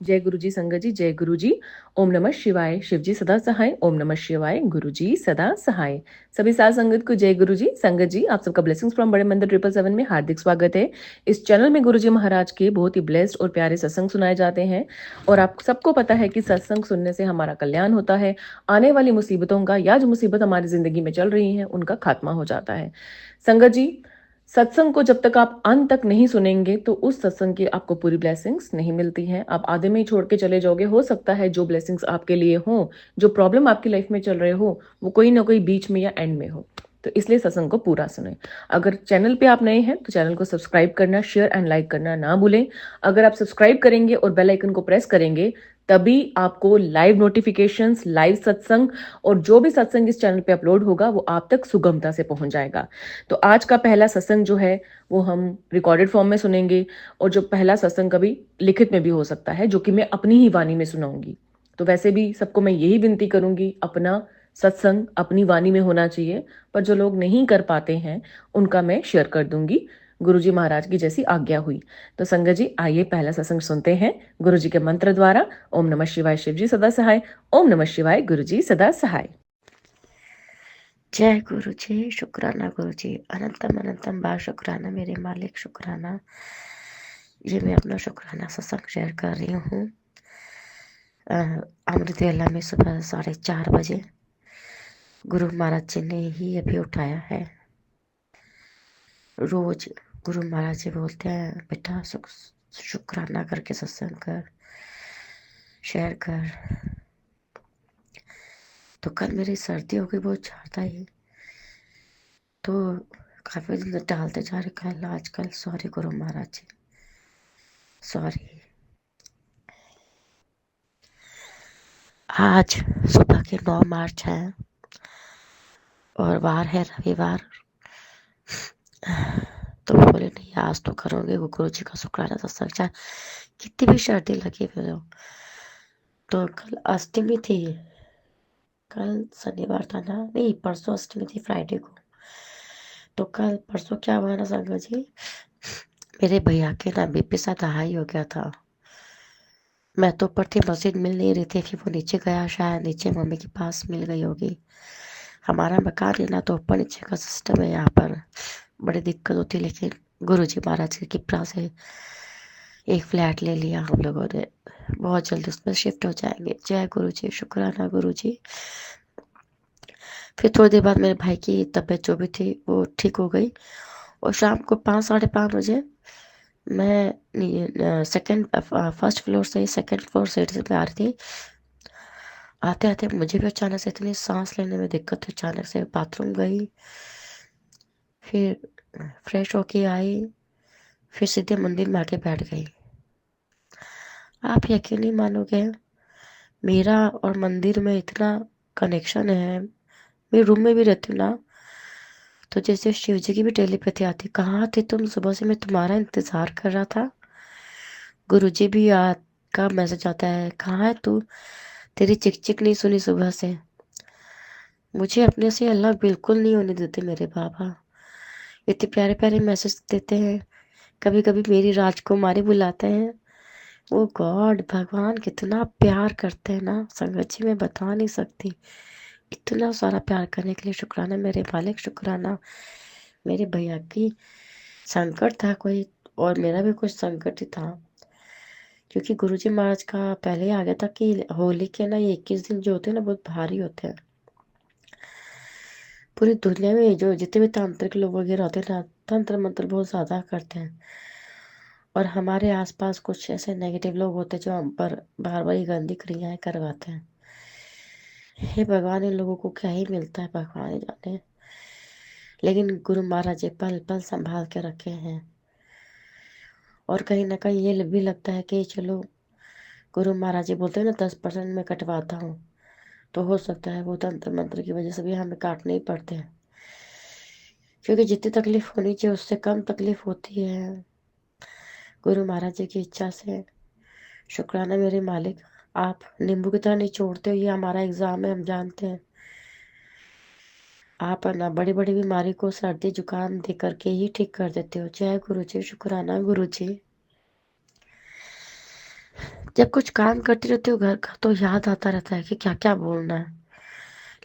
जय गुरु जी संगत जी, जय गुरु जी। ओम नमः शिवाय। शिव जी सदा सहाय। ओम नमः शिवाय। गुरु जी सदा सहाय। सभी साध संगत को जय गुरु जी संगत जी। आप सबका ब्लेसिंग्स फ्रॉम बड़े मंदिर 777 में हार्दिक स्वागत है। इस चैनल में गुरु जी महाराज के बहुत ही ब्लेस्ड और प्यारे सत्संग सुनाए जाते हैं और आप सबको पता है कि सत्संग सुनने से हमारा कल्याण होता है, आने वाली मुसीबतों का या जो मुसीबत हमारी जिंदगी में चल रही है उनका खात्मा हो जाता है। संगत जी, सत्संग को जब तक आप अंत तक नहीं सुनेंगे तो उस सत्संग की आपको पूरी ब्लेसिंग्स नहीं मिलती हैं। आप आधे में ही छोड़ के चले जाओगे। हो सकता है जो ब्लेसिंग्स आपके लिए हो, जो प्रॉब्लम आपकी लाइफ में चल रहे हो, वो कोई ना कोई बीच में या एंड में हो। तो इसलिए सत्संग को पूरा सुने। अगर चैनल पे आप नए हैं तो चैनल को सब्सक्राइब करना, शेयर एंड लाइक करना ना भूलें। अगर आप सब्सक्राइब करेंगे और बेल आइकन को प्रेस करेंगे तभी आपको लाइव नोटिफिकेशंस, लाइव सत्संग और जो भी सत्संग इस चैनल पे अपलोड होगा वो आप तक सुगमता से पहुंच जाएगा। तो आज का पहला सत्संग जो है वो हम रिकॉर्डेड फॉर्म में सुनेंगे और जो पहला सत्संग कभी लिखित में भी हो सकता है, जो कि मैं अपनी ही वाणी में सुनाऊंगी। तो वैसे भी सबको मैं यही विनती करूंगी, अपना सत्संग अपनी वाणी में होना चाहिए, पर जो लोग नहीं कर पाते हैं उनका मैं शेयर कर दूंगी गुरुजी महाराज की जैसी आज्ञा हुई। तो संगत जी आइए पहला सत्संग सुनते हैं गुरु जी के मंत्र द्वारा। ओम नमः शिवाय। शिव जी सदा सहाय। ओम नमः शिवाय। गुरु जी सदा सहाय। जय गुरु जी। शुक्राना गुरु जी, अनंतम अनंतम बार शुक्राना मेरे मालिक, शुक्राना। ये मैं अपना शुक्राना सत्संग शेयर कर रही हूँ। अमृत वेला में सुबह 4:30 बजे गुरु महाराज जी ने ही अभी उठाया है। रोज गुरु महाराज जी बोलते हैं बेटा शुक्राना करके सत्संग कर, शेयर कर। तो कल मेरी सर्दी हो गई बहुत ज़्यादा ही, तो काफ़ी दिन से डालते जा रहे कल आजकल। सॉरी गुरु महाराज जी, सॉरी। आज सुबह के 9 मार्च है और वार है रविवार। तो बोले नहीं आज तो करोगे, वो गुरु जी का शुक्राना सत्संग, चाहे कितनी भी सर्दी लगी हुई हो। तो कल अष्टमी थी, कल शनिवार था ना, नहीं परसों अष्टमी थी, फ्राइडे को। तो कल परसों क्या हुआ ना संगत जी, मेरे भैया के ना बीपी साथ हाई हो गया था। मैं तो ऊपर थी, मस्जिद मिल नहीं रही थी, फिर वो नीचे गया, शायद नीचे मम्मी के पास मिल गई होगी। हमारा मकान है ना तो ऊपर नीचे का सिस्टम है, यहाँ पर बड़ी दिक्कत होती है। लेकिन गुरु जी महाराज की कृपा से एक फ्लैट ले लिया हम लोगों ने, बहुत जल्दी उसमें शिफ्ट हो जाएंगे। जय गुरु जी, शुक्राना गुरु जी। फिर थोड़ी देर बाद मेरे भाई की तबीयत जो भी थी वो ठीक हो गई और शाम को 5, 5:30 बजे मैं सेकंड फर्स्ट फ्लोर से सेकंड फ्लोर सीढ़ी पे आ रही थी। आते आते मुझे भी अचानक से इतनी सांस लेने में दिक्कत हुई, अचानक से बाथरूम गई, फिर फ्रेश होके आई, फिर सीधे मंदिर में आके बैठ गई। आप यकीन नहीं मानोगे, मेरा और मंदिर में इतना कनेक्शन है। मैं रूम में भी रहती हूँ ना, तो जैसे शिव जी की भी टेलीपैथी आती। कहाँ थे तुम, सुबह से मैं तुम्हारा इंतजार कर रहा था। गुरु जी भी का मैसेज आता है, कहाँ है तू, तेरी चिक चिक नहीं सुनी सुबह से। मुझे अपने से अल्लाह बिल्कुल नहीं होने देते मेरे बाबा, इतने प्यारे प्यारे मैसेज देते हैं। कभी कभी मेरी राजकुमारी बुलाते हैं। वो गॉड भगवान कितना प्यार करते हैं ना संगत जी, मैं बता नहीं सकती। इतना सारा प्यार करने के लिए शुक्राना मेरे मालिक, शुक्राना। मेरे भैया की संकट था कोई, और मेरा भी कुछ संकट ही था, क्योंकि गुरुजी महाराज का पहले ही आ गया था कि होली के ना ये 21 दिन जो होते हैं ना बहुत भारी होते हैं। पूरी दुनिया में जो जितने भी तांत्रिक लोग वगैरह होते हैं ना, तंत्र मंत्र बहुत ज़्यादा करते हैं। और हमारे आसपास कुछ ऐसे नेगेटिव लोग होते हैं जो हम पर बार बार गंदी क्रियाएं करवाते हैं। हे भगवान, इन लोगों को क्या ही मिलता है भगवान ही जाने। लेकिन गुरु महाराज जी पल पल संभाल के रखे हैं। और कहीं ना कहीं ये भी लगता है कि चलो, गुरु महाराज जी बोलते हैं ना 10% में कटवाता हूँ, तो हो सकता है वो तंत्र मंत्र की वजह से भी हमें काटने ही पड़ते हैं, क्योंकि जितनी तकलीफ होनी चाहिए उससे कम तकलीफ होती है। गुरु महाराज जी की इच्छा से शुक्राना मेरे मालिक। आप नींबू की तरह निचोड़ते हो, ये हमारा एग्जाम है, हम जानते हैं। आप है ना बड़ी बड़ी बीमारी को सर्दी जुकाम दे करके ही ठीक कर देते हो। जय गुरु जी, शुक्राना गुरु जी। जब कुछ काम करती रहती हूँ घर का तो याद आता रहता है कि क्या क्या बोलना है,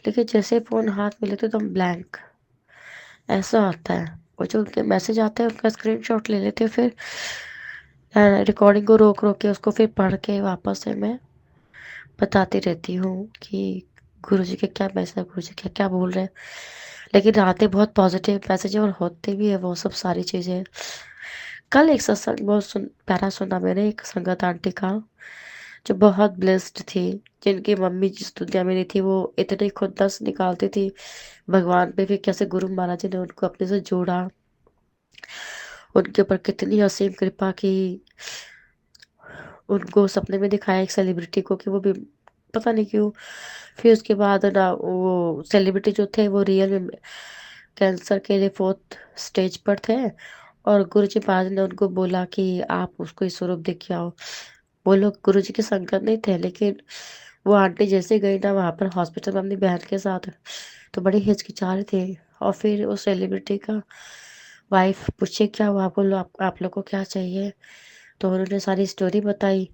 लेकिन जैसे फोन हाथ में लेते तो ब्लैंक ऐसा आता है। और जो उनके मैसेज आते हैं उनका स्क्रीनशॉट ले लेते हैं, फिर रिकॉर्डिंग को रोक रोक के उसको फिर पढ़ के वापस से मैं बताती रहती हूँ कि गुरुजी के क्या मैसेज, गुरुजी क्या क्या बोल रहे हैं। लेकिन आते बहुत पॉजिटिव मैसेज है और होते भी है वो सब सारी चीज़ें। कल एक सत्संग बहुत प्यारा सुना मैंने, एक संगत आंटी का जो बहुत ब्लेस्ड थी, जिनकी मम्मी जिस दुनिया में नहीं थी वो इतनी खुन्नस निकालती थी भगवान पे, फिर कैसे गुरु महाराज जी ने उनको अपने से जोड़ा, उनके ऊपर कितनी असीम कृपा की। उनको सपने में दिखाया एक सेलिब्रिटी को कि वो भी पता नहीं क्यों, फिर उसके बाद ना वो सेलिब्रिटी जो थे वो रियल में कैंसर के लिए 4th स्टेज पर थे, और गुरुजी महाराज ने उनको बोला कि आप उसको इस स्वरूप देख के आओ। वो लोग गुरुजी के संगत नहीं थे, लेकिन वो आंटी जैसे गई ना वहां पर हॉस्पिटल में अपनी बहन के साथ, तो बड़ी हिचकिचा रही थी। और फिर उस सेलिब्रिटी का वाइफ पूछे क्या हुआ, बोलो आप लोग को क्या चाहिए, तो उन्होंने सारी स्टोरी बताई।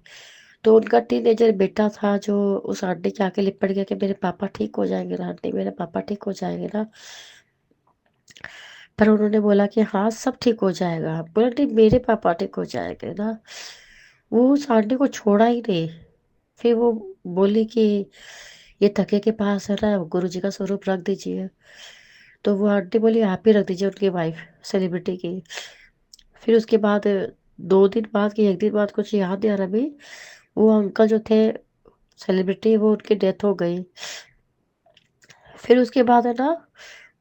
तो उनका टीनेजर बेटा था जो उस आंटी के आके लिपट गया कि मेरे पापा ठीक हो जाएंगे ना आंटी, मेरे पापा ठीक हो जाएंगे ना। पर उन्होंने बोला कि हाँ सब ठीक हो जाएगा, बोला नहीं मेरे पापा ठीक हो जाएंगे ना। वो उस आंटी को छोड़ा ही नहीं। फिर वो बोली कि ये तकिए के पास है ना गुरु जी का स्वरूप रख दीजिए, तो वो आंटी बोली आप ही रख दीजिए, उनकी वाइफ सेलिब्रिटी की। फिर उसके बाद 2 दिन बाद कि एक दिन बाद कुछ याद नहीं आ रहा अभी, वो अंकल जो थे सेलिब्रिटी वो उनकी डेथ हो गई। फिर उसके बाद है ना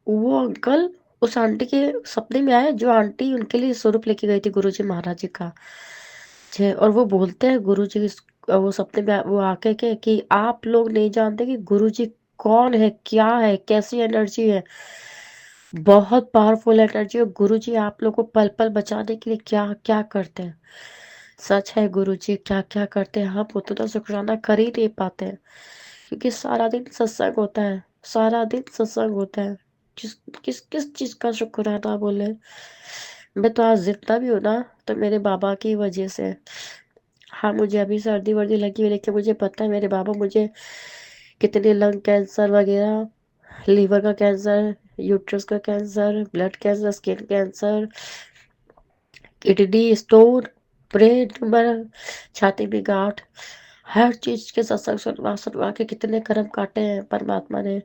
वो अंकल उस आंटी के सपने में आए जो आंटी उनके लिए स्वरूप लेके गई थी गुरुजी महाराज जी का। और वो बोलते हैं गुरुजी, वो सपने में वो आके के कि आप लोग नहीं जानते कि गुरुजी कौन है, क्या है, कैसी एनर्जी है, बहुत पावरफुल एनर्जी है गुरुजी। आप लोग को पल पल बचाने के लिए क्या क्या करते हैं। सच है गुरुजी क्या क्या करते हैं, हम उतना शुक्राना कर ही नहीं पाते हैं, क्योंकि सारा दिन सत्संग होता है, सारा दिन सत्संग होता है। किस किस किस चीज का शुक्राना बोले। मैं तो आज जितना भी हूँ ना तो मेरे बाबा की वजह से। हाँ मुझे अभी सर्दी वर्दी लगी हुई, लेकिन मुझे पता है मेरे बाबा मुझे कितने लंग कैंसर वगैरह, लीवर का कैंसर, यूट्रस का cancer, blood cancer, skin cancer, kidney stone, brain tumour, छाती में गांठ, हर चीज के सत्संग सुनवा सुनवा के कितने कर्म काटे हैं परमात्मा ने।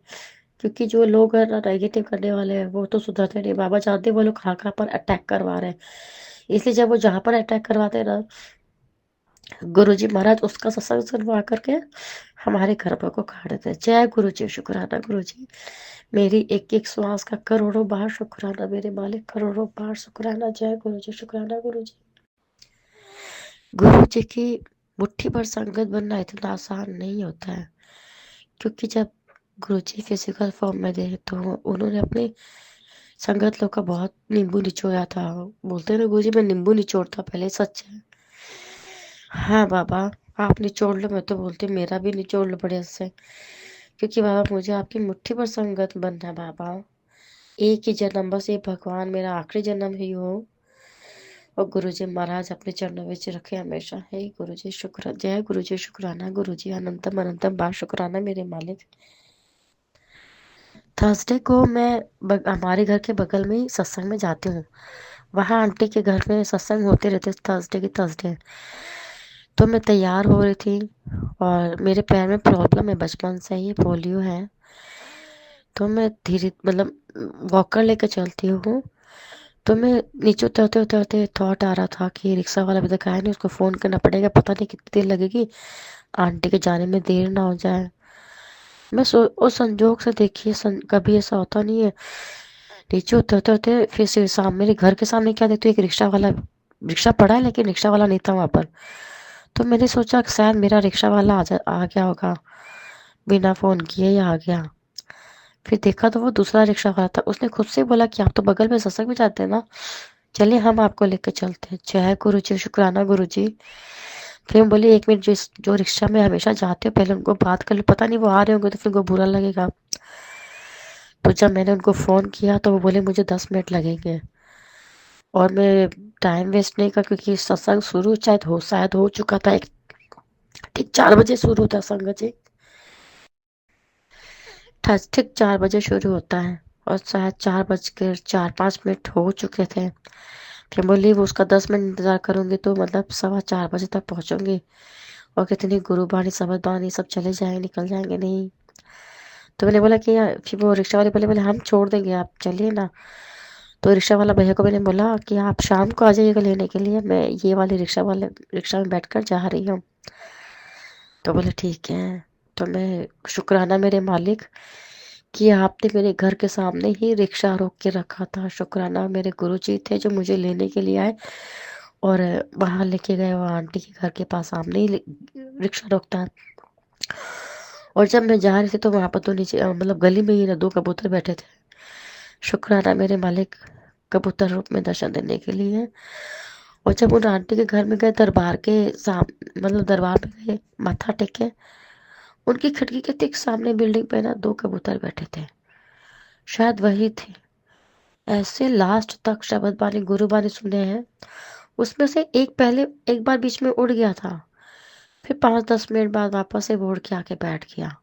क्योंकि जो लोग है ना नेगेटिव करने वाले हैं वो तो सुधरते नहीं, बाबा जानते हैं वो लोग कहाँ कहाँ पर अटैक करवा रहे हैं। इसलिए जब वो जहाँ पर अटैक करवाते हैं ना गुरुजी महाराज उसका सत्संग सुनवा करके हमारे कर्मों को काट देते हैं। जय गुरु जी, शुक्राना गुरु जी। मेरी एक एक श्वास का करोड़ों बार शुक्राना मेरे मालिक, करोड़ों बार शुक्राना। जय गुरु जी, शुक्राना गुरु जी। गुरु जी की मुट्ठी भर संगत बनना इतना आसान नहीं होता है, क्योंकि जब गुरु जी फिजिकल फॉर्म में थे तो उन्होंने अपने संगत लोग का बहुत नींबू निचोड़ा था। बोलते हैं ना गुरु जी मैं नींबू निचोड़ता पहले, सच है। हाँ बाबा आप निचोड़ लो, मैं तो बोलती हूँ मेरा भी निचोड़ लो बढ़िया से, क्योंकि बाबा मुझे आपकी मुट्ठी पर संगत बनना है बाबा। एक ही जन्म, बस ये भगवान मेरा आखिरी जन्म ही हो, और गुरु जी महाराज अपने चरणों में रखे हमेशा। हे गुरु जी शुक्र, जय गुरु जी, शुक्राना गुरु जी, अनंतम अनंतम बार शुक्राना मेरे मालिक। थर्सडे को मैं हमारे घर के बगल में ही सत्संग में जाती हूँ। वहाँ आंटी के घर में सत्संग होते रहते थर्सडे की थर्सडे। तो मैं तैयार हो रही थी और मेरे पैर में प्रॉब्लम है, बचपन से ही पोलियो है। तो मैं धीरे मतलब वॉकर लेकर चलती हूँ। तो मैं नीचे उतरते उतरते थॉट आ रहा था कि रिक्शा वाला अभी तक आया नहीं, उसको फ़ोन करना पड़ेगा, पता नहीं कितनी देर लगेगी, आंटी के जाने में देर ना हो जाए। मैं उस संजोग से देखिए कभी ऐसा होता नहीं है। नीचे उतरते उतरते फिर से सामने, मेरे घर के सामने क्या देखती हूँ, एक रिक्शा वाला, रिक्शा पड़ा है लेकिन रिक्शा वाला नहीं था वहाँ पर। तो मैंने सोचा कि शायद मेरा रिक्शा वाला आ गया होगा, बिना फ़ोन किए ही आ गया। फिर देखा तो वो दूसरा रिक्शा वाला था, उसने खुद से बोला कि आप तो बगल में सत्संग में जाते हैं ना, चलिए हम आपको लेकर चलते हैं। जय गुरु जी, शुक्राना गुरु जी। फिर हम बोले 1 मिनट, जो रिक्शा में हमेशा जाते हो पहले उनको बात कर लो, पता नहीं वो आ रहे होंगे तो फिर उनको बुरा लगेगा। तो जब मैंने उनको फ़ोन किया तो वो बोले मुझे 10 मिनट लगेंगे, और मैं टाइम वेस्ट नहीं कर, क्योंकि सत्संग शुरू शायद हो चुका था, ठीक 4 बजे शुरू होता है संगत जी। ठीक 4 बजे शुरू होता है और शायद 4 बज कर 4-5 मिनट हो चुके थे। फिर बोली वो उसका 10 मिनट इंतजार करूंगी तो मतलब 4:15 बजे तक पहुंचूंगी। और कितनी गुरुबानी समझ बानी सब चले जाएंगे, निकल जाएंगे नहीं। तो मैंने बोला कि यार, फिर वो रिक्शा वाले बोले बोले हम छोड़ देंगे, आप चलिए ना। तो रिक्शा वाला भैया को मैंने बोला कि आप शाम को आ जाइएगा लेने के लिए, मैं ये वाले रिक्शा में बैठकर जा रही हूँ। तो बोले ठीक है। तो मैं शुक्राना मेरे मालिक कि आपने मेरे घर के सामने ही रिक्शा रोक के रखा था। शुक्राना मेरे गुरुजी थे जो मुझे लेने के लिए आए और बाहर लेके गए। वो आंटी के घर के पास सामने ही रिक्शा रोकता है। और जब मैं जा रही थी तो वहां पर तो नीचे मतलब गली में ही ना 2 कबूतर बैठे थे। शुक्राना मेरे मालिक, कबूतर रूप में दर्शन देने के लिए। और जब उन आंटी के घर में गए, दरबार के साम मतलब दरबार में गए, माथा टेके, उनकी खिड़की के ठीक सामने बिल्डिंग पे ना 2 कबूतर बैठे थे। शायद वही थे। ऐसे लास्ट तक शब्द बानी गुरु बानी सुने हैं। उसमें से एक पहले एक बार बीच में उड़ गया था, फिर 5-10 मिनट बाद वापस से वो उड़ के आके बैठ गया।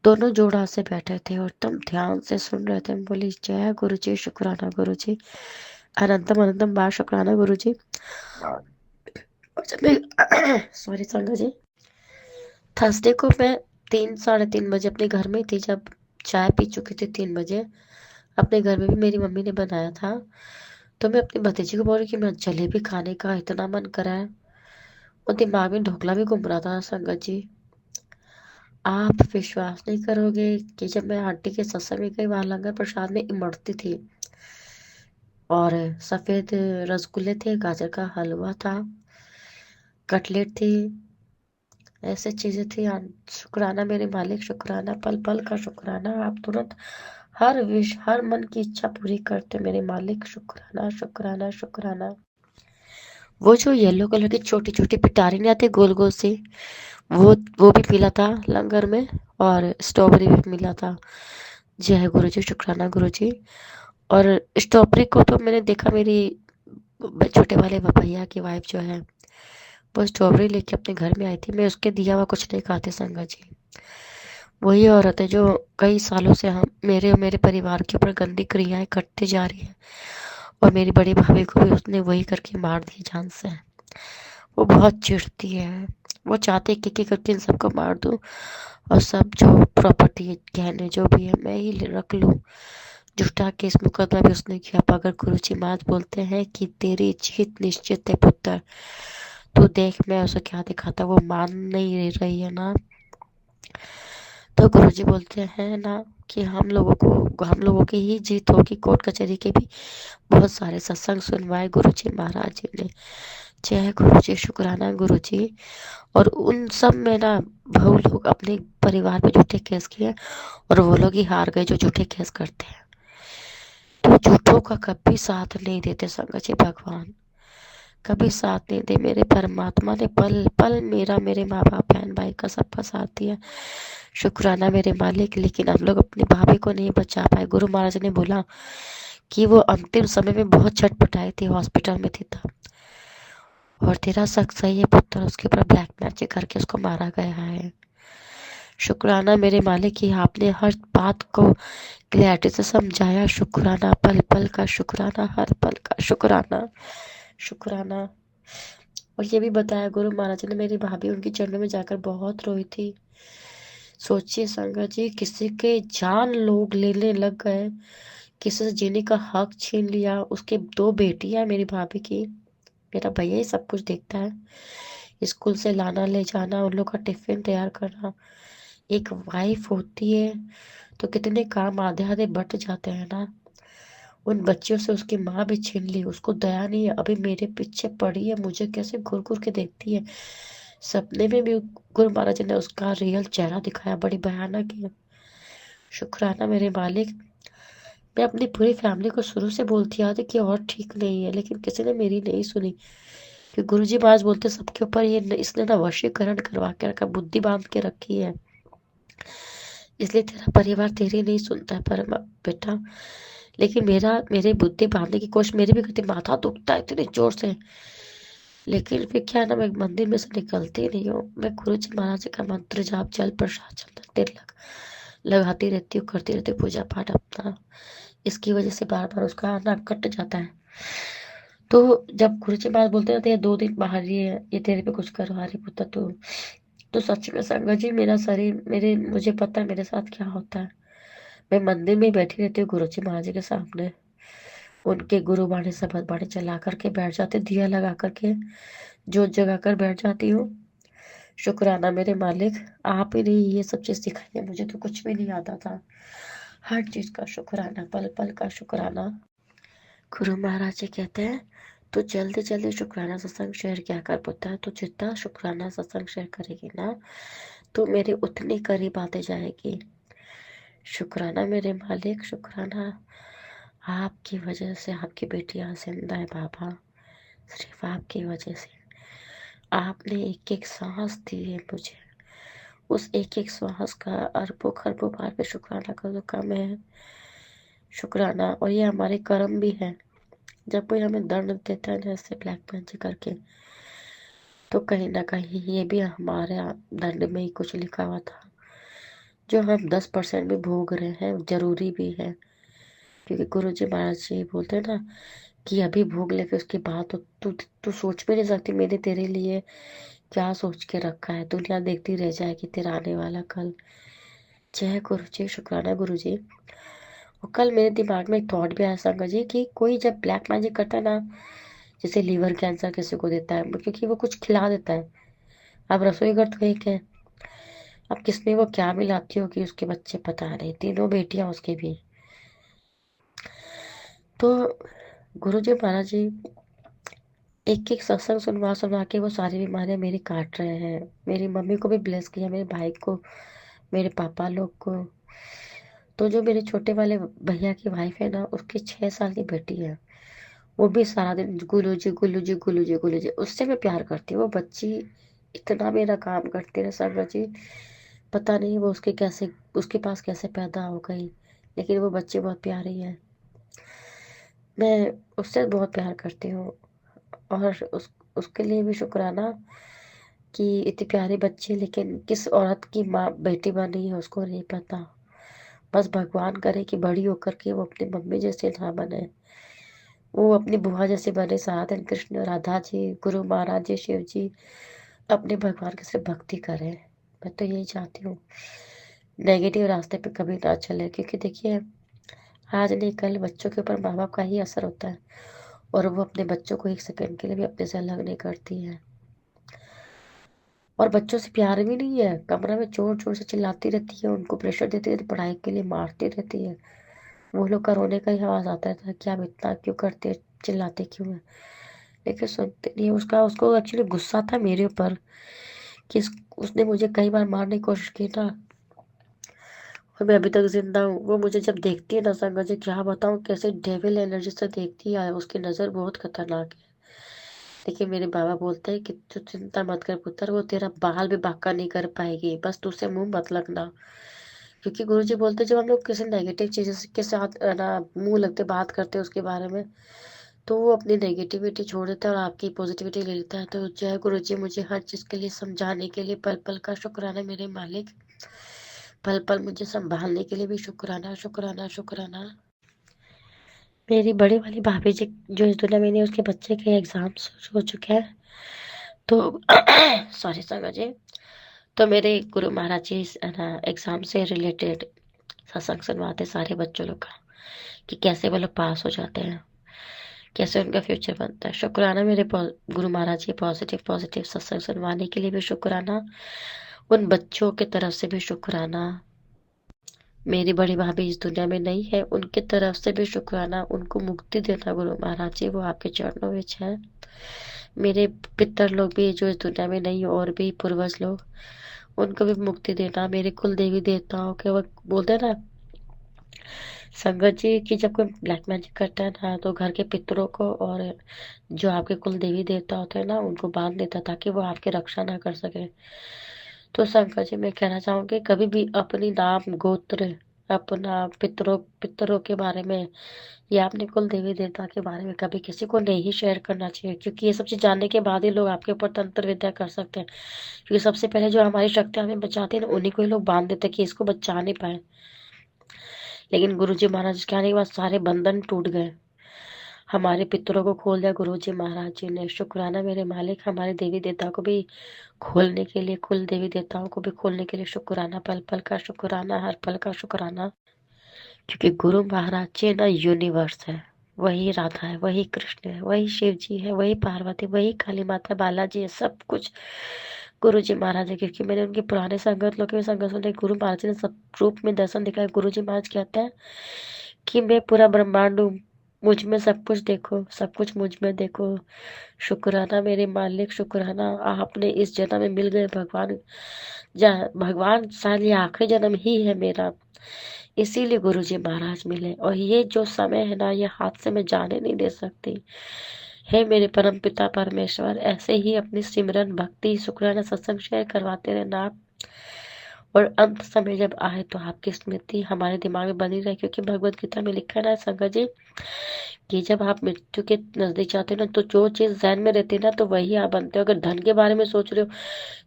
दोनों जोड़ा से बैठे थे और तुम ध्यान से सुन रहे थे। मैं बोली जय गुरु जी, शुक्राना गुरु जी, अनंतम अनंतम बार शुक्राना गुरु जी। और जब मैं सॉरी संगा जी, थर्सडे को मैं 3-3:30 बजे अपने घर में थी, जब चाय पी चुकी थी 3 बजे। अपने घर में भी मेरी मम्मी ने बनाया था। तो मैं अपनी भतीजी को बोल रही कि मैं जलेबी खाने का इतना मन करा है, और दिमाग में ढोकला भी घूम रहा था संगत जी। आप विश्वास नहीं करोगे कि जब मैं आंटी के सत्संग में गई, वहां लंगर प्रसाद में इमरती थी और सफेद रसगुल्ले थे, गाजर का हलवा था, कटलेट थी, ऐसे चीजें थी। शुक्राना मेरे मालिक, शुक्राना पल पल का शुक्राना। आप तुरंत हर मन की इच्छा पूरी करते मेरे मालिक। शुक्राना शुक्राना शुक्राना। वो जो येलो कलर की छोटी छोटी पिटारी नहीं आती गोल गोल सी, वो भी मिला था लंगर में, और स्ट्रॉबेरी भी मिला था। जय गुरु जी, शुक्राना गुरु जी। और स्ट्रॉबेरी को तो मैंने देखा, मेरी छोटे वाले भैया की वाइफ जो है, वो स्ट्रॉबेरी लेके अपने घर में आई थी। मैं उसके दिया हुआ कुछ नहीं खाते संगा जी। वही औरत है जो कई सालों से हम मेरे और मेरे परिवार के ऊपर गंदी क्रियाएं करती जा रही है, और मेरी बड़ी भाभी को भी उसने वही करके मार दिया जान से। वो बहुत चिढ़ती है, वो चाहते कि एक करके इन सबको मार दूं, और सब जो प्रॉपर्टी गहने जो भी है मैं ही रख लूं। झूठा केस मुकदमा भी उसने किया। अब अगर गुरुजी महाराज बोलते हैं कि तेरी जीत निश्चित है पुत्र, तो देख मैं उसे क्या दिखाता। वो मान नहीं रही है ना, तो गुरुजी बोलते हैं ना कि हम लोगों की ही जीत होगी। कोर्ट कचहरी के भी बहुत सारे सत्संग सुनवाए गुरुजी महाराज जी ने। जय गुरुजी, शुक्राना गुरुजी। और उन सब में ना बहु लोग अपने परिवार पे झूठे केस किए, और वो लोग ही हार गए जो झूठे केस करते हैं। तो झूठों का कभी साथ नहीं देते संगत जी भगवान, कभी साथ नहीं दे। मेरे परमात्मा ने पल पल मेरा, मेरे माँ बाप बहन भाई का सबका साथ दिया। शुक्राना मेरे मालिक। लेकिन हम लोग अपनी भाभी को नहीं बचा पाए। गुरु महाराज ने बोला कि वो अंतिम समय में बहुत छटपटाई थी, हॉस्पिटल में थी तब। और तेरा शक सही है पुत्र, उसके ऊपर ब्लैक मैजिक करके उसको मारा गया है। शुक्राना मेरे मालिक कि आपने हर बात को क्लैरिटी से समझाया। शुक्राना पल पल का शुक्राना, हर पल का शुक्राना शुक्राना। और ये भी बताया गुरु महाराज ने, मेरी भाभी उनकी चरणों में जाकर बहुत रोई थी। सोचिए संगत जी, किसी के जान लोग लेने लग गए, किसी से जीने का हक छीन लिया। उसके 2 बेटियां मेरी भाभी की, मेरा भैया ही सब कुछ देखता है, स्कूल से लाना ले जाना, उन लोग का टिफिन तैयार करना। एक वाइफ होती है तो कितने काम आधे आधे बट जाते हैं ना। उन बच्चियों से उसकी माँ भी छीन ली, उसको दया नहीं है। अभी मेरे पीछे पड़ी है, मुझे कैसे घूर घूर के देखती है। सपने में भी गुरु महाराज ने उसका रियल चेहरा दिखाया, बड़ी भयानक है। शुक्राना मेरे मालिक। मैं अपनी पूरी फैमिली को शुरू से बोलती आ थी कि और ठीक नहीं है, लेकिन किसी ने मेरी नहीं सुनी। कि गुरुजी महाराज बोलते सबके ऊपर ये इसने ना वशीकरण करवा के रखा, बुद्धि बांध के रखी है, इसलिए तेरा परिवार तेरी नहीं सुनता है पर बेटा। लेकिन मेरी बुद्धि बांधने की कोशिश मेरी भी करती, माथा दुखता है इतनी जोर से। लेकिन फिर क्या ना, मैं मंदिर में से निकलती नहीं हूँ। मैं गुरु जी महाराज जी का मंत्र जाप जल प्रसाद चंदन तिलक लगाती रहती हूँ, करती रहती हूँ पूजा पाठ अपना। इसकी वजह से बार बार उसका आना कट जाता है। तो जब गुरु जी महाराज बोलते रहते हैं 2 दिन बाहर ये तेरे पे कुछ करवा रही पुत्र, तो सच में संगत जी, मेरा शरीर, मुझे पता है मेरे साथ क्या होता है। मैं मंदिर में ही बैठी रहती हूँ गुरु जी महाराज जी के सामने, उनके गुरु बाणी शपथ बाणी चला करके बैठ जाते, दिया लगा करके जोत जगा कर बैठ जाती हूँ। शुक्राना मेरे मालिक, आप ही ने ये सब चीज सिखाई है, मुझे तो कुछ भी नहीं आता था। हर चीज का शुक्राना, पल पल का शुक्राना। गुरु महाराज जी कहते हैं, तो जल्दी जल्दी शुक्राना सत्संग शेयर क्या कर पुत्र है, तो जितना शुक्राना सत्संग शेयर करेगी ना, तो मेरे उतनी करीब आते जाएगी। शुक्राना मेरे मालिक, शुक्राना। आपकी वजह से आपकी बेटियां जिंदा है बाबा, सिर्फ आपकी वजह से। आपने एक एक सांस दी है मुझे, उस एक एक श्वास का अरबों खरबों बार में शुक्राना कर दो कम है। शुक्राना। और ये हमारे कर्म भी है। जब कोई हमें दंड देता है ना ऐसे ब्लैक मैजिक करके, तो कहीं ना कहीं ये भी हमारे दंड में ही कुछ लिखा हुआ था, जो हम 10% भी भोग रहे हैं, जरूरी भी है। क्योंकि गुरु जी महाराज जी बोलते हैं ना कि अभी भोग लेके उसके बाद तो तू सोच भी नहीं सकती मैंने तेरे लिए क्या सोच के रखा है, दुनिया देखती रह जाएगी तेरा आने वाला कल। जय गुरु जी, शुक्राना गुरु जी। और कल मेरे दिमाग में एक थॉट भी आया संगत जी, कि कोई जब ब्लैक मैजिक करता है ना, जैसे लीवर कैंसर किसी को देता है क्योंकि वो कुछ खिला देता है। अब रसोई घर तो एक है, अब किसमें वो क्या मिलाती होगी उसके बच्चे पता नहीं, तीनों बेटियां उसके भी। तो गुरु जी महाराज जी एक एक सत्संग सुनवा सुनवा के वो सारी बीमारियां मेरी काट रहे हैं। मेरी मम्मी को भी ब्लेस किया, मेरे भाई को, मेरे पापा लोग को। तो जो मेरे छोटे वाले भैया की वाइफ है ना, उसकी 6 साल की बेटी है, वो भी सारा दिन गुलू जी गुलू जी गुलू जी गुलू जी, उससे मैं प्यार करती हूँ। वो बच्ची इतना मेरा काम करती है संगत जी, पता नहीं वो उसके पास कैसे पैदा हो गई, लेकिन वो बच्ची बहुत प्यारी है। मैं उससे बहुत प्यार करती हूँ। और उसके लिए भी शुक्राना कि इतनी प्यारी बच्ची, लेकिन किस औरत की माँ बेटी बनी है उसको नहीं पता। बस भगवान करे कि बड़ी होकर के वो अपनी मम्मी जैसे ना बने, वो अपनी बुआ जैसे बने। सनातन कृष्ण, राधा जी, गुरु महाराज जी, शिव जी, अपने भगवान की सिर्फ भक्ति करें। मैं तो यही चाहती हूँ, नेगेटिव रास्ते पे कभी ना चले। क्योंकि देखिए, आज नहीं कल बच्चों के ऊपर माँ बाप का ही असर होता है, और वो अपने बच्चों को एक सेकंड के लिए भी अपने से अलग नहीं करती है। और बच्चों से प्यार भी नहीं है, कमरा में जोर जोर से चिल्लाती रहती है, उनको प्रेशर देती रहती है, पढ़ाई के लिए मारती रहती है। वो लोग का रोने का ही आवाज आता है कि आप इतना क्यों करते हैं, चिल्लाते क्यों है, लेकिन सुनते नहीं है। उसको एक्चुअली गुस्सा था मेरे ऊपर कि उसने मुझे कई बार मारने की कोशिश की ना, और मैं अभी तक जिंदा हूँ। वो मुझे जब देखती है ना संगत जी, क्या बताऊँ कैसे डेविल एनर्जी से देखती है, उसकी नजर बहुत खतरनाक है। लेकिन मेरे बाबा बोलते हैं कि तू चिंता मत कर पुत्र, वो तेरा बाल भी बांका नहीं कर पाएगी, बस तू उसे मुंह मत लगना। क्योंकि गुरु जी बोलते हैं, जब हम लोग किसी नेगेटिव चीज के साथ ना मुंह लगते बात करते हैं उसके बारे में, तो वो अपनी नेगेटिविटी छोड़ देता है और आपकी पॉजिटिविटी ले लेता है। तो जय गुरु जी, मुझे हर चीज के लिए समझाने के लिए पल पल का शुक्राना मेरे मालिक, पल पल मुझे संभालने के लिए भी शुक्राना शुक्राना शुक्राना। मेरी बड़ी वाली भाभी जी जो इस दुनिया में नहीं, उसके बच्चे के एग्जाम्स हो चुके हैं। तो सॉरी संगत जी, तो मेरे गुरु महाराज जी एग्जाम से रिलेटेड सत्संग सुनवाते सारे बच्चों लोग का, कि कैसे वो लोग पास हो जाते हैं, कैसे उनका फ्यूचर बनता है। शुक्राना मेरे गुरु महाराज जी, पॉजिटिव पॉजिटिव सत्संग सुनवाने के लिए भी शुक्राना, उन बच्चों की तरफ से भी शुक्राना। मेरी बड़ी भाभी इस दुनिया में नहीं है, उनकी तरफ से भी शुक्राना। उनको मुक्ति देना गुरु महाराज जी, वो आपके चरणों में है। मेरे पितर लोग भी जो इस दुनिया में नहीं, और भी पूर्वज लोग, उनको भी मुक्ति देना। मेरे कुल देवी देवताओं के, वो बोलते हैं ना संगत जी, कि जब कोई ब्लैक मैजिक करता है ना, तो घर के पितरों को और जो आपके कुल देवी देवता होते हैं ना, उनको बांध देता ताकि वो आपकी रक्षा ना कर सके। तो संगत जी, मैं कहना चाहूंगी, कभी भी अपनी नाम गोत्र अपना पितरों पितरों के बारे में या अपने कुल देवी देवता के बारे में कभी किसी को नहीं शेयर करना चाहिए, क्योंकि ये सब चीज जानने के बाद ही लोग आपके ऊपर तंत्र विद्या कर सकते हैं। क्योंकि सबसे पहले जो हमारी शक्तियां हमें बचाती है ना, उन्हीं को ही लोग बांध देते हैं कि इसको बचा नहीं पाए। लेकिन गुरुजी महाराज के आने के बाद सारे बंधन टूट गए, हमारे पितरों को खोल दिया गुरुजी महाराज जी ने। शुक्राना मेरे मालिक, हमारे देवी देवता को भी खोलने के लिए, कुल देवी देवताओं को भी खोलने के लिए शुक्राना, पल पल का शुक्राना, हर पल का शुक्राना। क्योंकि गुरु महाराज जी ना यूनिवर्स है, वही राधा है, वही कृष्ण है, वही शिव जी है, वही पार्वती, वही काली माता, बालाजी है, सब कुछ गुरु जी महाराज है। क्योंकि मैंने उनके पुराने संगत लोग के भी संगत सुने, गुरु महाराज जी ने सब रूप में दर्शन दिखाया। गुरु जी महाराज कहते हैं कि मैं पूरा ब्रह्मांड हूँ, मुझ में सब कुछ देखो, सब कुछ मुझ में देखो। शुक्राना मेरे मालिक, शुक्राना आपने इस जन्म में मिल गए भगवान। भगवान शायद ये आखिरी जन्म ही है मेरा, इसीलिए गुरुजी महाराज मिले। और ये जो समय है ना, ये हाथ से मैं जाने नहीं दे सकती। हे मेरे परम पिता परमेश्वर, ऐसे ही अपनी सिमरन भक्ति शुक्राना सत्संग शेयर करवाते रहना आप। और अंत समय जब आए तो आपकी स्मृति हमारे दिमाग में बनी रहे, क्योंकि भगवत गीता में लिखा है ना संगत जी, कि जब आप मृत्यु के नजदीक जाते हो ना, तो जो चीज जहन में रहती है ना, तो वही आप बनते हो। अगर धन के बारे में सोच रहे हो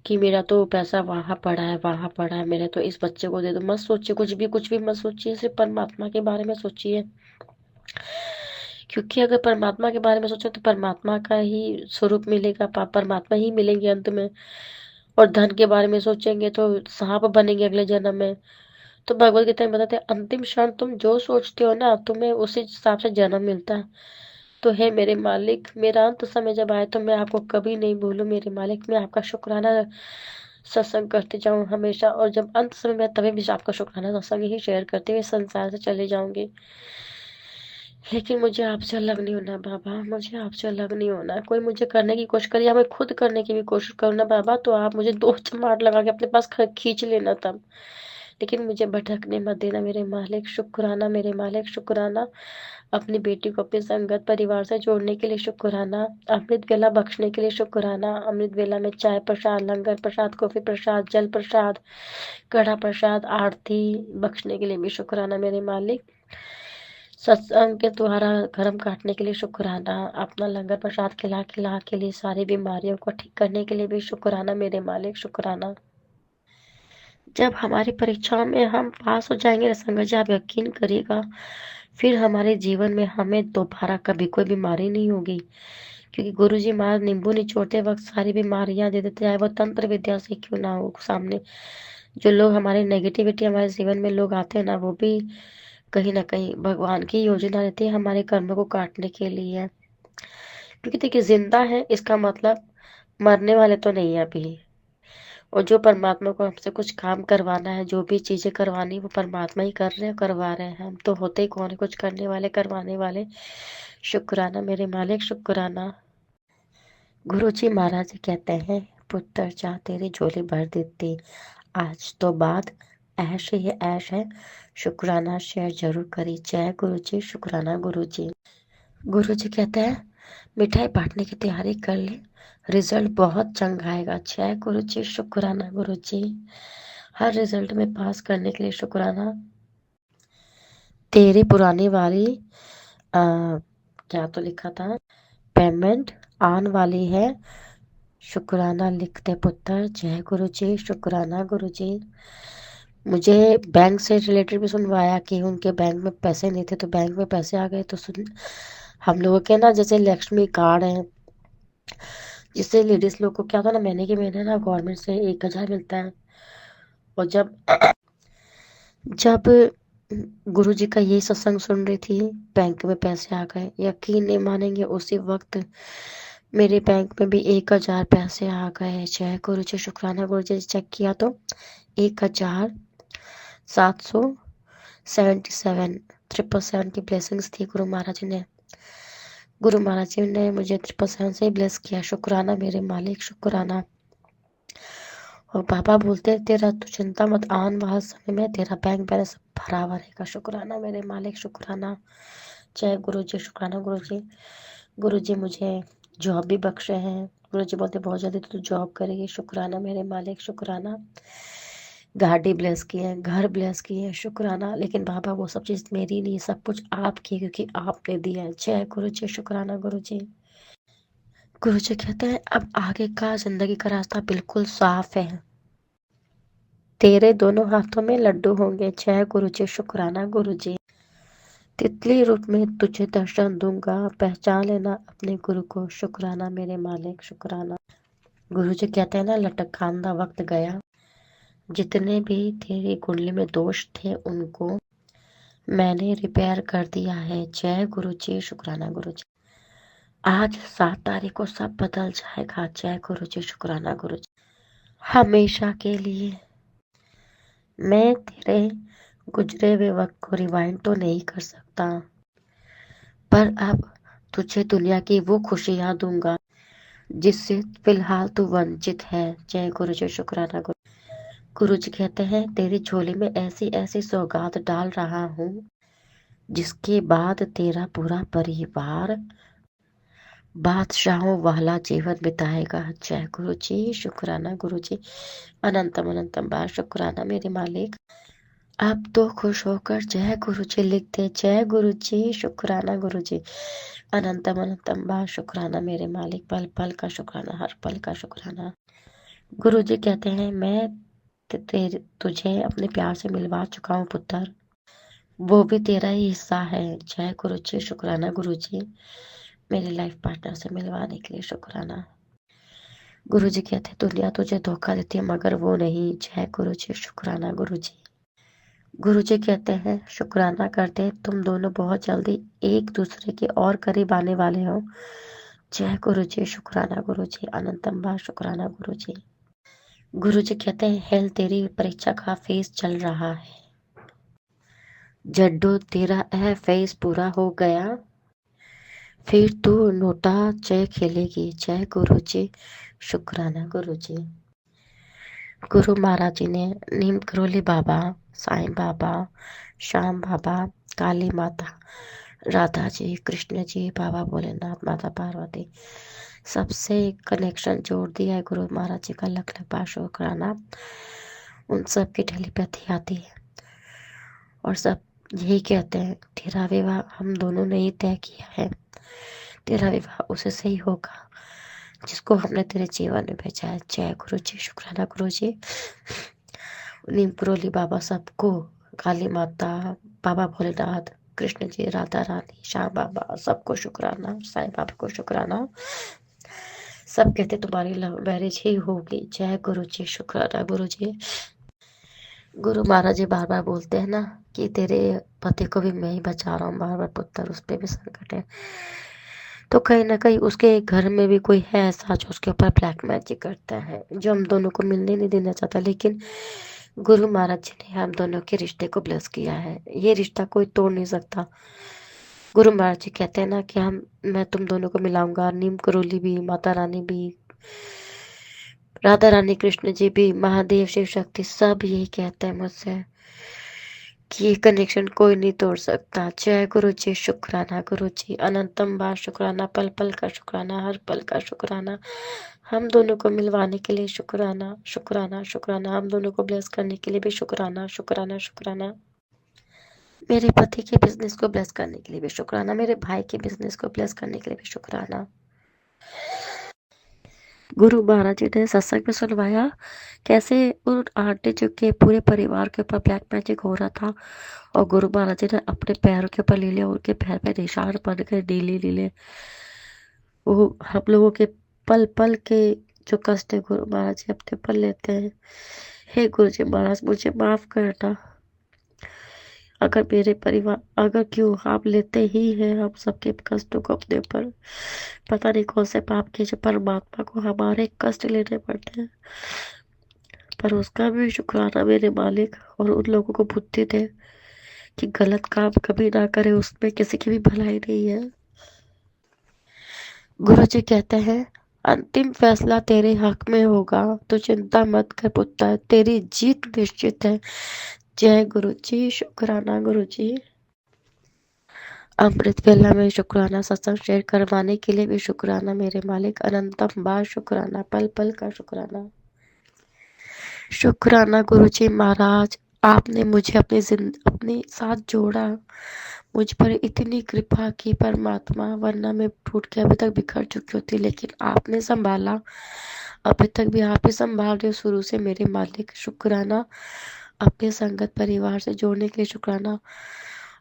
कि मेरा तो पैसा वहां पड़ा है, वहां पड़ा है, मेरे तो इस बच्चे को दे दो, मत सोचिए, कुछ भी मत सोचिए, सिर्फ परमात्मा के बारे में सोचिए। क्योंकि अगर परमात्मा के बारे में सोचो तो परमात्मा का ही स्वरूप मिलेगा, परमात्मा ही मिलेंगे अंत में। और धन के बारे में सोचेंगे तो सांप बनेंगे अगले जन्म में। तो भगवत गीता में बताते हैं, अंतिम क्षण तुम जो सोचते हो ना, तुम्हें उसी हिसाब से जन्म मिलता है। तो है मेरे मालिक, मेरा अंत समय जब आए तो मैं आपको कभी नहीं भूलूं मेरे मालिक, मैं आपका शुक्राना सत्संग करते जाऊं हमेशा। और जब अंत समय में तभी भी आपका शुक्राना सत्संग ही शेयर करते हुए संसार से चले जाऊंगी। लेकिन मुझे आपसे अलग नहीं होना बाबा, मुझे आपसे अलग नहीं होना। कोई मुझे करने की कोशिश करे या मैं खुद करने की भी कोशिश करूँ ना बाबा, तो आप मुझे दो चमाट लगा के अपने पास खींच लेना तब। लेकिन मुझे भटकने मत देना मेरे मालिक, शुक्राना मेरे मालिक, शुक्राना अपनी बेटी को अपने संगत परिवार से जोड़ने के लिए शुक्राना, अमृत वेला बख्शने के लिए शुक्राना। अमृत वेला में चाय प्रसाद, लंगर प्रसाद, कॉफी प्रसाद, जल प्रसाद, कड़ा प्रसाद, आरती बख्शने के लिए भी शुक्राना मेरे मालिक। सत्संग के द्वारा कर्म काटने के लिए शुक्राना, अपना लंगर प्रसाद खिला खिला के लिए सारी बीमारियों को ठीक करने के लिए भी शुक्राना मेरे मालिक, शुक्राना। जब हमारी परीक्षाओं में हम पास हो जाएंगे ना संगत जी, आप यकीन करिएगा, फिर हमारे जीवन में हमें दोबारा कभी कोई बीमारी नहीं होगी। क्योंकि गुरु जी महाराज नींबू निचोड़ते वक्त सारी बीमारियां दे देते, चाहे वो तंत्र विद्या से क्यों ना हो। सामने जो लोग हमारे नेगेटिविटी हमारे जीवन में लोग आते हैं ना, वो भी कहीं ना कहीं भगवान की योजना रहती है हमारे कर्मों को काटने के लिए। क्योंकि देखिए, जिंदा है इसका मतलब मरने वाले तो नहीं है अभी। और जो परमात्मा को हमसे कुछ काम करवाना है, जो भी चीजें करवानी, वो परमात्मा ही कर रहे हैं, करवा रहे हैं। हम तो होते ही कौन है कुछ करने वाले, करवाने वाले। शुक्राना मेरे मालिक, शुक्राना। गुरु जी महाराज जी कहते हैं, पुत्र जा तेरी झोली भर देती, आज तो बाद ऐश ही ऐश है। शुक्राना शेयर जरूर करी। जय गुरु जी, शुक्राना गुरु जी। गुरु जी कहते हैं, मिठाई बांटने की तैयारी कर ले, रिजल्ट बहुत चंगा आएगा। जय गुरु जी, शुक्राना गुरु जी। हर रिजल्ट में पास करने के लिए शुक्राना। तेरी पुरानी वाली क्या तो लिखा था, पेमेंट आने वाली है। शुक्राना लिखते पुत्र। जय गुरु जी, शुक्राना गुरु जी। मुझे बैंक से रिलेटेड भी सुनवाया कि उनके बैंक में पैसे नहीं थे, तो बैंक में पैसे आ गए। तो सुन, हम लोगों के ना जैसे लक्ष्मी कार्ड है, जिससे लेडीज लोग को क्या होता है ना, महीने के महीने ना गवर्नमेंट से 1,000 मिलता है। और जब जब गुरु जी का ये सत्संग सुन रही थी, बैंक में पैसे आ गए। यकीन नहीं मानेंगे, उसी वक्त मेरे बैंक में भी 1,000 पैसे आ गए। जय गुरु जी, शुक्राना गुरु जी। चेक किया तो 1,777 777 की ब्लेसिंग्स थी। गुरु महाराज जी ने मुझे 777 से ही ब्लेस किया। शुक्राना मेरे मालिक, शुक्राना। और बाबा बोलते हैं, तेरा तू चिंता मत, आने वाले समय में तेरा बैंक बैलेंस भरा हुआ रहेगा। शुक्राना मेरे मालिक, शुक्राना। जय गुरु जी, शुक्राना गुरु जी। गुरु जी मुझे जॉब भी बख्शे हैं। गुरु जी बोलते बहुत जल्दी तो तू जॉब करेगी। शुक्राना मेरे मालिक, शुक्राना। गाड़ी ब्लेस की है, घर ब्लेस की है, शुक्राना। लेकिन बाबा वो सब चीज़ मेरी नहीं, सब कुछ आपकी, क्योंकि आपने दिया है। जय गुरु जी, शुक्राना गुरु जी। गुरु जी कहते हैं अब आगे का जिंदगी का रास्ता बिल्कुल साफ है, तेरे दोनों हाथों में लड्डू होंगे। जय गुरु जी, शुक्राना गुरु जी। तितली रूप में तुझे दर्शन दूंगा, पहचान लेना अपने गुरु को। शुक्राना मेरे मालिक, शुक्राना। गुरु जी कहते हैं ना, लटकांदा वक्त गया, जितने भी तेरी कुंडली में दोष थे उनको मैंने रिपेयर कर दिया है। जय गुरु जी, शुक्राना गुरु जी। आज 7 तारीख को सब बदल जाएगा। जय गुरु जी, शुक्राना गुरु जी। हमेशा के लिए मैं तेरे गुजरे हुए वक्त को रिवाइंड तो नहीं कर सकता, पर अब तुझे दुनिया की वो खुशियां दूंगा जिससे फिलहाल तू वंचित है। जय गुरु जी, शुक्राना गुरु। गुरु जी कहते हैं तेरी झोली में ऐसी ऐसी सौगात डाल रहा हूँ जिसके बाद तेरा पूरा परिवार बादशाहों वाला जीवन बिताएगा। जय गुरु जी, शुक्राना गुरु जी। अनंतम अनंतम बार शुक्राना मेरे मालिक। अब तो खुश होकर जय गुरु जी लिख दे। जय गुरु जी, शुक्राना गुरु जी। अनंतम अनंतम बार शुक्राना मेरे मालिक। पल पल का शुक्राना, हर पल का शुक्राना। गुरु जी कहते हैं मैं तुझे अपने प्यार से मिलवा चुका हूँ पुत्र, वो भी तेरा ही हिस्सा है। जय गुरु जी, शुक्राना गुरु जी। मेरे लाइफ पार्टनर से मिलवाने के लिए शुक्राना। गुरु जी कहते हैं दुनिया तुझे धोखा देती है मगर वो नहीं। जय गुरु जी, शुक्राना गुरु जी। गुरु जी कहते हैं शुक्राना करते तुम दोनों बहुत जल्दी एक दूसरे के और करीब आने वाले हो। जय गुरु जी, शुक्राना गुरु जी। अनंतम बार शुक्राना गुरु जी। गुरु जी कहते हैं हेल्थ तेरी परीक्षा का फेज चल रहा है, जड्डू तेरा फेज पूरा हो गया, फिर तू नोटा जय खेलेगी। जय गुरु जी, शुक्राना गुरु जी। गुरु महाराज जी ने नीम करोली बाबा, साईं बाबा, श्याम बाबा, काली माता, राधा जी, कृष्ण जी, बाबा भोलेनाथ, माता पार्वती, सबसे कनेक्शन जोड़ दिया है गुरु महाराज जी का। लख लख बार शुक्राना। उन सब की टेलीपैथी आती है और सब यही कहते हैं तेरा विवाह हम दोनों ने ही तय किया है, तेरा विवाह उसे से ही होगा जिसको हमने तेरे जीवन में भेजा है। जय गुरु जी, शुक्राना गुरु जी। नीम करोली बाबा सबको, काली माता, बाबा भोलेनाथ, कृष्ण जी, राधा रानी, श्याम बाबा, सबको शुक्राना, साईं बाबा को शुक्राना। सब कहते तुम्हारी लव मैरिज ही होगी। जय गुरु जी, शुक्राना गुरु जी। गुरु महाराज जी बार बार बोलते हैं ना कि तेरे पति को भी मैं ही बचा रहा हूँ, बार बार पुत्र उस पर भी संकट है, तो कहीं ना कहीं उसके घर में भी कोई है ऐसा जो उसके ऊपर ब्लैक मैजिक करता है, जो हम दोनों को मिलने नहीं देना चाहता। लेकिन गुरु महाराज जी ने हम दोनों के रिश्ते को ब्लेस किया है, ये रिश्ता कोई तोड़ नहीं सकता। गुरु महाराज जी कहते हैं ना कि मैं तुम दोनों को मिलाऊंगा, नीम करोली भी, माता रानी भी, राधा रानी, कृष्ण जी भी, महादेव, शिव शक्ति, सब यही कहते हैं मुझसे कि ये कनेक्शन कोई नहीं तोड़ सकता। जय गुरु जी, शुक्राना गुरु जी। अनंतम बार शुक्राना, पल पल का शुक्राना, हर पल का शुक्राना। हम दोनों को मिलवाने के लिए शुक्राना, शुक्राना, शुक्राना। हम दोनों को ब्लेस करने के लिए भी शुक्राना, शुक्राना, शुक्राना। मेरे पति के बिजनेस को ब्लेस करने के लिए भी शुक्राना, मेरे भाई के बिजनेस को ब्लेस करने के लिए भी शुक्राना। गुरु महाराज जी ने सत्संग में सुनवाया कैसे उन आंटी जी के पूरे परिवार के ऊपर ब्लैक मैजिक हो रहा था, और गुरु महाराज जी ने अपने पैरों के ऊपर ले लिया, उनके पैर पे निशान बन गए नीले नीले। वो हम लोगों के पल पल के जो कष्ट है गुरु महाराज जी अपने ऊपर लेते हैं। हे गुरु जी महाराज मुझे माफ करना, अगर मेरे परिवार, अगर क्यों आप लेते ही हैं हम सबके कष्टों को अपने ऊपर, पता नहीं कौन से पाप के जो परमात्मा को हमारे कष्ट लेने पड़ते हैं, पर उसका भी शुक्राना मेरे मालिक। और उन लोगों को बुद्धि दे कि गलत काम कभी ना करे, उसमें किसी की भी भलाई नहीं है। गुरु जी कहते हैं अंतिम फैसला तेरे हक में होगा, तो चिंता मत कर पुत्र, तेरी जीत निश्चित है। जय गुरु जी, शुक्राना गुरु जी। अमृत वेला में शुक्राना, सत्संग शेयर करवाने के लिए भी शुक्राना मेरे मालिक। अनंतम बार शुक्राना, पल पल का शुक्राना। शुक्राना गुरुजी महाराज, आपने मुझे अपने साथ जोड़ा, मुझ पर इतनी कृपा की परमात्मा, वरना मैं टूट के अभी तक बिखर चुकी होती, लेकिन आपने संभाला। अभी तक भी आप ही संभाल रहे हो शुरू से मेरे मालिक। शुक्राना अपने संगत परिवार से जोड़ने के लिए शुक्राना।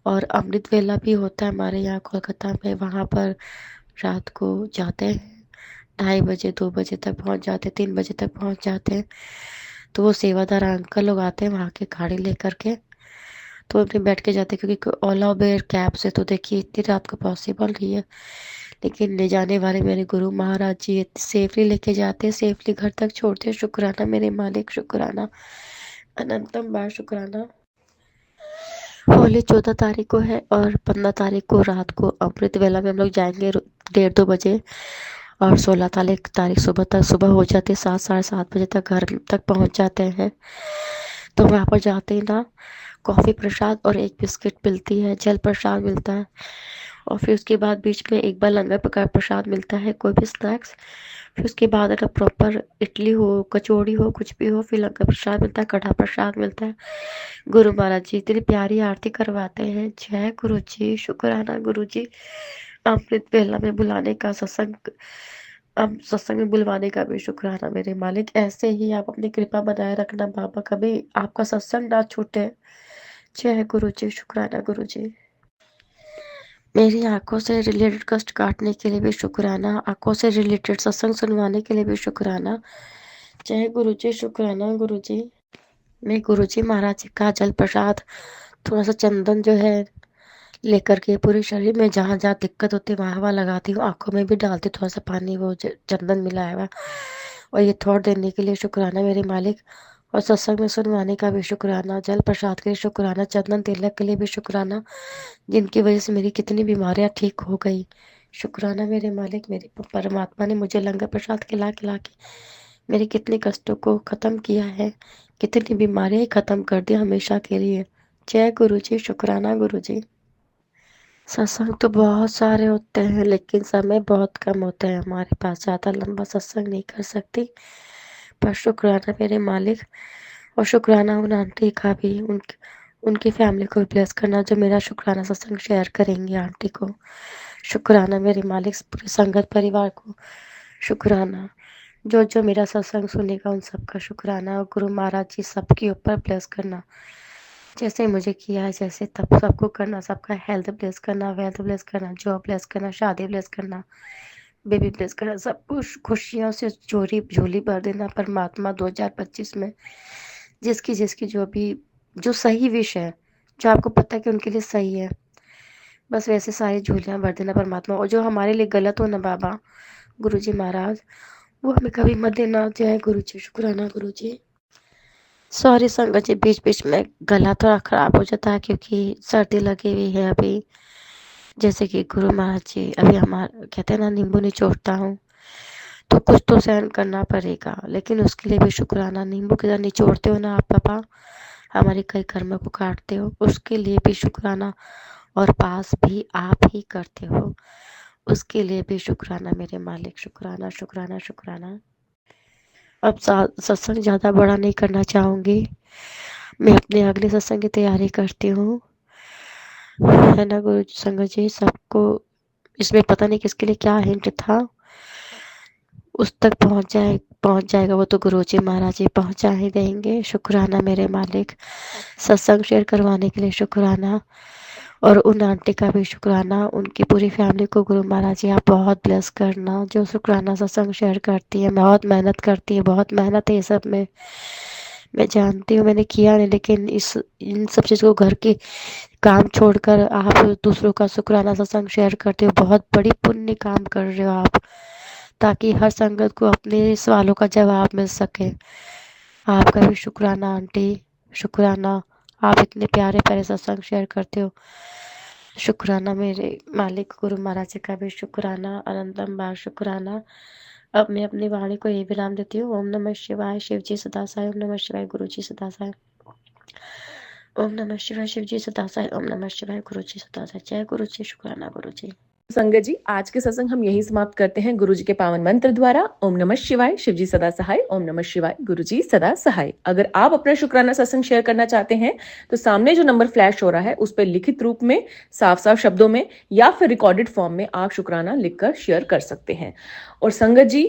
और अमृत वेला भी होता है हमारे यहाँ कोलकाता में, वहाँ पर रात को जाते हैं, 2:30 बजे 2 बजे तक पहुँच जाते, 3 बजे तक पहुँच जाते हैं। तो वो सेवादार अंकल लोग आते हैं वहाँ की गाड़ी लेकर के, तो अपने बैठ के जाते हैं, क्योंकि ओला उबेर कैब से तो देखिए इतनी रात को पॉसिबल नहीं है, लेकिन ले जाने वाले मेरे गुरु महाराज जी सेफली लेके जाते, सेफली घर तक छोड़ते। शुक्राना मेरे मालिक, शुक्राना, अनंतम बार शुक्राना। होली 14 तारीख को है और 15 तारीख को रात को अमृत वेला में हम लोग जाएंगे 1:30-2 बजे, और 16 तारीख सुबह हो जाते, 7-7:30 बजे तक घर तक पहुंच जाते हैं। तो वहाँ पर जाते ही ना कॉफ़ी प्रसाद और एक बिस्किट मिलती है, जल प्रसाद मिलता है, और फिर उसके बाद बीच में एक बार लंगर प्रकार प्रसाद मिलता है, कोई भी स्नैक्स। फिर उसके बाद अगर प्रॉपर इडली हो, कचौड़ी हो, कुछ भी हो, फिर लंगर प्रसाद मिलता है, कढ़ा प्रसाद मिलता है। गुरु महाराज जी इतनी प्यारी आरती करवाते हैं। जय गुरु जी, शुक्राना गुरु जी, अमृत वेला में बुलाने का, सत्संग अब सत्संग में बुलवाने का भी शुक्राना मेरे मालिक। ऐसे ही आप अपनी कृपा बनाए रखना बाबा, कभी आपका सत्संग ना छूटे। जय गुरु जी, शुक्राना गुरु जी। मेरी आंखों से रिलेटेड कष्ट काटने के लिए भी शुक्राना, आंखों से रिलेटेड सत्संग सुनवाने के लिए भी शुक्राना। जय गुरु जी, शुक्राना गुरु जी। मैं गुरु जी महाराज जी का जल प्रसाद, थोड़ा सा चंदन जो है लेकर के पूरे शरीर में जहाँ जहाँ दिक्कत होती है वहाँ वहाँ लगाती हूँ, आंखों में भी डालती हूँ थोड़ा सा पानी, वो चंदन मिलाया हुआ। और ये थॉट देने के लिए शुक्राना मेरे मालिक, और सत्संग में सुनवाने का भी शुक्राना, जल प्रसाद के लिए शुक्राना, चंदन तिलक के लिए भी शुक्राना, जिनकी वजह से मेरी कितनी बीमारियां ठीक हो गई। शुक्राना मेरे मालिक, मेरे परमात्मा ने मुझे लंगर प्रसाद खिला खिला के मेरे कितने कष्टों को खत्म किया है, कितनी बीमारियां खत्म कर दी हमेशा के लिए। जय गुरु जी, शुक्राना गुरु जी। सत्संग तो बहुत सारे होते हैं, लेकिन समय बहुत कम होता है हमारे पास, ज़्यादा लंबा सत्संग नहीं कर सकती। पर शुक्राना मेरे मालिक, और शुक्राना उन आंटी का भी, उनकी फैमिली को ब्लेस करना जो मेरा शुक्राना सत्संग शेयर करेंगी आंटी को। शुक्राना मेरे मालिक, पूरे संगत परिवार को शुक्राना, जो जो मेरा सत्संग सुनेगा उन सबका शुक्राना, और गुरु महाराज जी सबके ऊपर ब्लेस करना, जैसे मुझे किया है जैसे तब सबको करना, सबका हेल्थ ब्लेस करना, वेल्थ ब्लेस करना, जॉब ब्लेस करना, शादी ब्लेस करना, बेबी ब्लेस करना, सब कुछ खुशियों से चोरी झोली भर देना परमात्मा 2025 में। जिसकी जिसकी जो भी जो सही विश है, जो आपको पता है कि उनके लिए सही है, बस वैसे सारी झोलियां भर देना परमात्मा। और जो हमारे लिए गलत हो ना बाबा, गुरु जी महाराज, वो हमें कभी मत देना। जय गुरु जी, शुक्राना गुरु जी। सॉरी संगत जी, बीच बीच में गला थोड़ा खराब हो जाता है क्योंकि सर्दी लगी हुई है अभी। जैसे कि गुरु महाराज जी, अभी हमारा कहते हैं ना, नींबू निचोड़ता हूँ, तो कुछ तो सहन करना पड़ेगा, लेकिन उसके लिए भी शुक्राना। नींबू की तरह निचोड़ते हो ना आप पापा, हमारे कई कर्म को काटते हो, उसके लिए भी शुक्राना। और पास भी आप ही करते हो, उसके लिए भी शुक्राना मेरे मालिक, शुक्राना शुक्राना शुक्राना। अब सत्संग ज़्यादा बड़ा नहीं करना चाहूँगी, मैं अपने अगले सत्संग की तैयारी करती हूँ, है ना गुरु संगत जी। सबको इसमें पता नहीं किसके लिए क्या हिंट था, उस तक पहुंच जाएगा वो तो गुरु जी महाराज जी पहुंचा ही देंगे। शुक्राना मेरे मालिक, सत्संग शेयर करवाने के लिए शुक्राना, और उन आंटी का भी शुक्राना, उनकी पूरी फैमिली को गुरु महाराज जी आप बहुत ब्लेस करना, जो शुक्राना सत्संग शेयर करती है, बहुत मेहनत करती है, बहुत मेहनत है ये सब में, मैं जानती हूँ, मैंने किया नहीं, लेकिन इन सब चीज़ों को, घर के काम छोड़कर आप दूसरों का शुक्राना सत्संग शेयर करते हो, बहुत बड़ी पुण्य काम कर रहे हो आप, ताकि हर संगत को अपने सवालों का जवाब मिल सके। आपका भी शुक्राना आंटी, शुक्राना, आप इतने प्यारे प्यारे सत्संग शेयर करते हो। शुक्राना मेरे मालिक, गुरु महाराज जी का भी शुक्राना, अनंतम बार शुक्राना। अब मैं अपनी वाणी को ये विराम देती हूँ। ओम नमः शिवाय, शिव जी सदा साई, ओम नमः शिवाय, गुरु जी सदा साई, ओम नमः शिवाय, शिव जी सदा साई, ओम नमः शिवाय, गुरु जी सदा साई। जय गुरु जी, शुक्राना गुरु जी। संगत जी, आज के सत्संग हम यही समाप्त करते हैं गुरु जी के पावन मंत्र द्वारा। ओम नमः शिवाय, शिव जी सदा सहाय। ओम नमः शिवाय, गुरु जी सदा सहाय। अगर आप अपना शुक्राना सत्संग शेयर करना चाहते हैं तो सामने जो नंबर फ्लैश हो रहा है उस पर लिखित रूप में, साफ साफ शब्दों में या फिर रिकॉर्डेड फॉर्म में आप शुक्राना लिखकर शेयर कर सकते हैं। और संगत जी,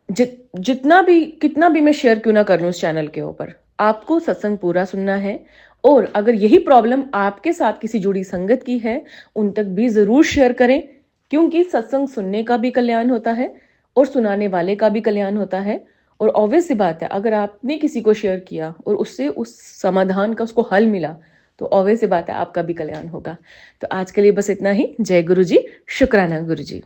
जितना भी कितना भी मैं शेयर क्यों ना कर लूं इस चैनल के ऊपर, आपको सत्संग पूरा सुनना है। और अगर यही प्रॉब्लम आपके साथ किसी जुड़ी संगत की है, उन तक भी जरूर शेयर करें, क्योंकि सत्संग सुनने का भी कल्याण होता है और सुनाने वाले का भी कल्याण होता है। और ऑब्वियस सी बात है, अगर आपने किसी को शेयर किया और उससे उस समाधान का उसको हल मिला तो ऑब्वियस सी बात है आपका भी कल्याण होगा। तो आज के लिए बस इतना ही। जय गुरु जी, शुक्राना गुरु जी।